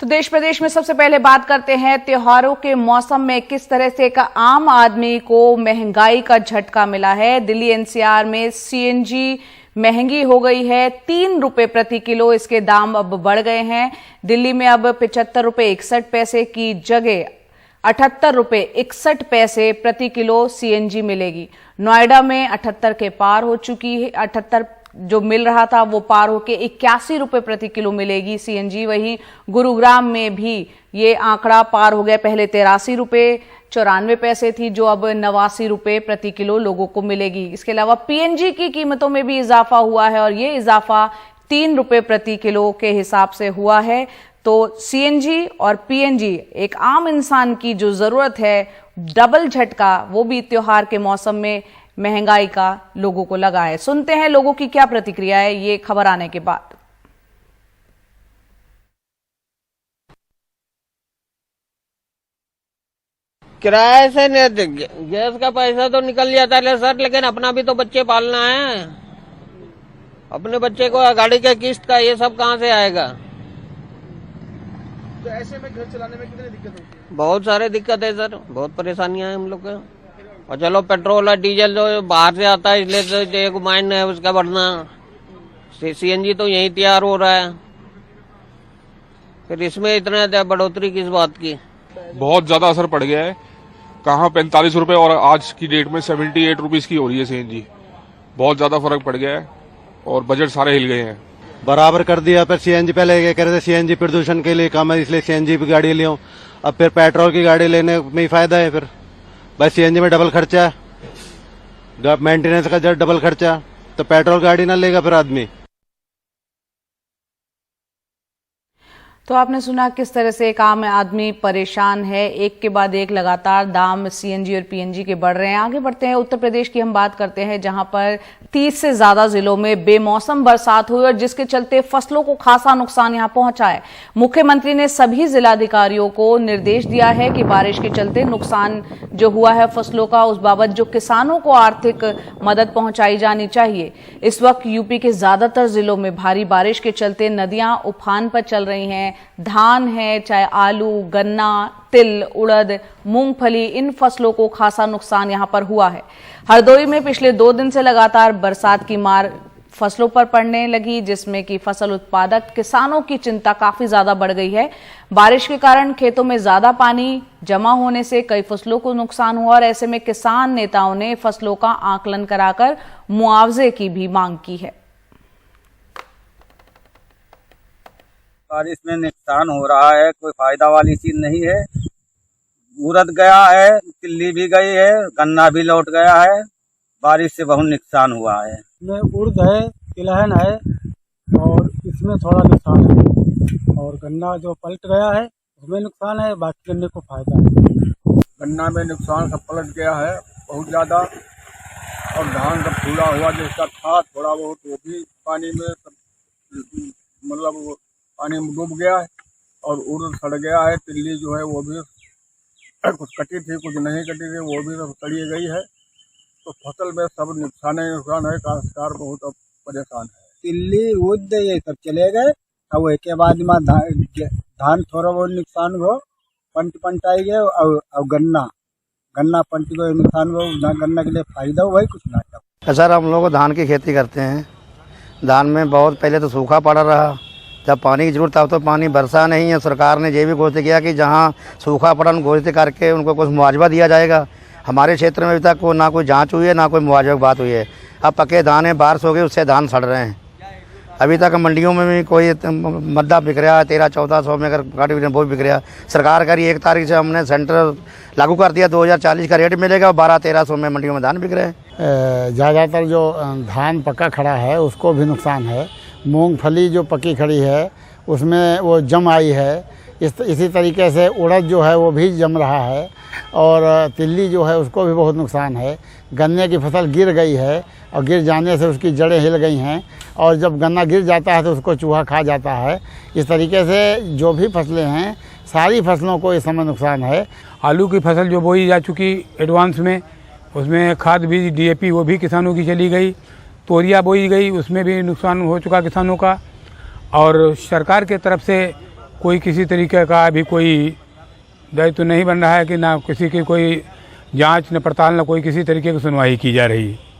तो देश प्रदेश में सबसे पहले बात करते हैं त्योहारों के मौसम में किस तरह से एक आम आदमी को महंगाई का झटका मिला है। दिल्ली एनसीआर में सीएनजी महंगी हो गई है, 3 रुपए प्रति किलो इसके दाम अब बढ़ गए हैं। दिल्ली में अब 75 रुपए 61 पैसे की जगह 78 रुपए 61 पैसे प्रति किलो सीएनजी मिलेगी। नोएडा में 78 के पार हो चुकी है, 78 जो मिल रहा था वो पार होके 81 रुपए प्रति किलो मिलेगी सीएनजी। वहीं गुरुग्राम में भी ये आंकड़ा पार हो गया, पहले 83 रुपए 94 पैसे थी जो अब 89 रुपए प्रति किलो लोगों को मिलेगी। इसके अलावा पीएनजी की कीमतों में भी इजाफा हुआ है और ये इजाफा 3 रुपए प्रति किलो के हिसाब से हुआ है। तो सीएनजी और पीएनजी एक आम इंसान की जो जरूरत है, डबल झटका वो भी त्योहार के मौसम में महंगाई का लोगों को लगा है। सुनते हैं लोगों की क्या प्रतिक्रिया है ये खबर आने के बाद। किराए से गैस का पैसा तो निकल जाता है सर, लेकिन अपना भी तो बच्चे पालना है। अपने बच्चे को गाड़ी के किस्त का ये सब कहाँ से आएगा? तो ऐसे में घर चलाने में कितनी दिक्कत होती है? बहुत सारे दिक्कत है सर, बहुत परेशानियां हैं हम लोग को। और चलो पेट्रोल और डीजल जो बाहर से आता है इसलिए तो एक माइन है उसका बढ़ना, सीएनजी तो यही तैयार हो रहा है, फिर इसमें इतना बढ़ोतरी किस बात की? बहुत ज्यादा असर पड़ गया है। कहाँ 45 रुपए और आज की डेट में 78 रुपीज की हो रही है सीएनजी। बहुत ज्यादा फर्क पड़ गया है और बजट सारे हिल गए हैं। बराबर कर दिया। फिर सीएनजी पहले ये कह रहे थे सीएनजी प्रदूषण के लिए कम है इसलिए सीएनजी की गाड़ी लियो, अब फिर पेट्रोल की गाड़ी लेने में ही फायदा है। फिर भाई सीएनजी में डबल खर्चा है, मेंटेनेंस का डबल खर्चा, तो पेट्रोल गाड़ी ना लेगा फिर आदमी। तो आपने सुना किस तरह से एक आम आदमी परेशान है, एक के बाद एक लगातार दाम सीएनजी और पीएनजी के बढ़ रहे हैं। आगे बढ़ते हैं, उत्तर प्रदेश की हम बात करते हैं जहां पर 30 से ज्यादा जिलों में बेमौसम बरसात हुई और जिसके चलते फसलों को खासा नुकसान यहां पहुंचा है। मुख्यमंत्री ने सभी जिलाधिकारियों को निर्देश दिया है कि बारिश के चलते नुकसान जो हुआ है फसलों का, उस बाबत जो किसानों को आर्थिक मदद पहुंचाई जानी चाहिए। इस वक्त यूपी के ज्यादातर जिलों में भारी बारिश के चलते नदियां उफान पर चल रही हैं। धान है, चाहे आलू, गन्ना, तिल, उड़द, मूंगफली, इन फसलों को खासा नुकसान यहां पर हुआ है। हरदोई में पिछले 2 दिन से लगातार बरसात की मार फसलों पर पड़ने लगी, जिसमें कि फसल उत्पादक किसानों की चिंता काफी ज्यादा बढ़ गई है। बारिश के कारण खेतों में ज्यादा पानी जमा होने से कई फसलों को नुकसान हुआ और ऐसे में किसान नेताओं ने फसलों का आकलन कराकर मुआवजे की भी मांग की है। बारिश में नुकसान हो रहा है, कोई फायदा वाली चीज नहीं है। उड़द गया है, तिल्ली भी गई है, गन्ना भी लौट गया है। बारिश से बहुत नुकसान हुआ है। इसमें उड़द है, तिलहन है और इसमें थोड़ा नुकसान है, और गन्ना जो पलट गया है उसमें नुकसान है, बाकी गन्ने को फायदा है। गन्ना में नुकसान सब पलट गया है बहुत ज्यादा, और धान सब फूला हुआ जिसका था थोड़ा बहुत वो भी पानी में मतलब पानी में डूब गया है, और उड़द सड़ गया है। तिल्ली जो है वो भी कुछ कटी थी कुछ नहीं कटी थी, वो भी सब सड़ी गई है। तो फसल में सब नुकसान है, काश्तकार बहुत अब परेशान है। तिल्ली उड़द ये सब चले गए, अब एक बाद में धान थोड़ा बहुत नुकसान हो, पंट आई गए, और गन्ना पंट को नुकसान हो, गन्ना के लिए फायदा हुआ है कुछ ना। सर हम लोग धान की खेती करते हैं। धान में बहुत पहले तो सूखा पड़ा रहा, जब पानी की जरूरत था तो पानी बरसा नहीं है। सरकार ने ये भी घोषित किया कि जहां सूखा पड़ा घोषित करके उनको कुछ मुआवजा दिया जाएगा। हमारे क्षेत्र में अभी तक ना कोई जांच हुई है ना कोई मुआवजे की बात हुई है। अब पके धान है, बारिश हो गई उससे धान सड़ रहे हैं। अभी तक मंडियों में भी कोई मद्दा बिक रहा है 1300-1400 में, अगर गाड़ी वो बिक रहा है। सरकार करी 1 तारीख से हमने सेंटर लागू कर दिया, 2040 का रेट मिलेगा और 1200-1300 में मंडियों में धान बिक रहे हैं। ज़्यादातर जो धान पका खड़ा है उसको भी नुकसान है। मूंगफली जो पकी खड़ी है उसमें वो जम आई है। इसी तरीके से उड़द जो है वो भी जम रहा है, और तिल्ली जो है उसको भी बहुत नुकसान है। गन्ने की फसल गिर गई है और गिर जाने से उसकी जड़ें हिल गई हैं, और जब गन्ना गिर जाता है तो उसको चूहा खा जाता है। इस तरीके से जो भी फसलें हैं सारी फसलों को इस समय नुकसान है। आलू की फसल जो बोई जा चुकी एडवांस में, उसमें खाद भी डीएपी वो भी किसानों की चली गई। तोरिया बोई गई, उसमें भी नुकसान हो चुका किसानों का। और सरकार के तरफ से कोई किसी तरीके का अभी कोई दायित्व तो नहीं बन रहा है कि ना किसी की कोई जांच न पड़ताल न कोई किसी तरीके की सुनवाई की जा रही है।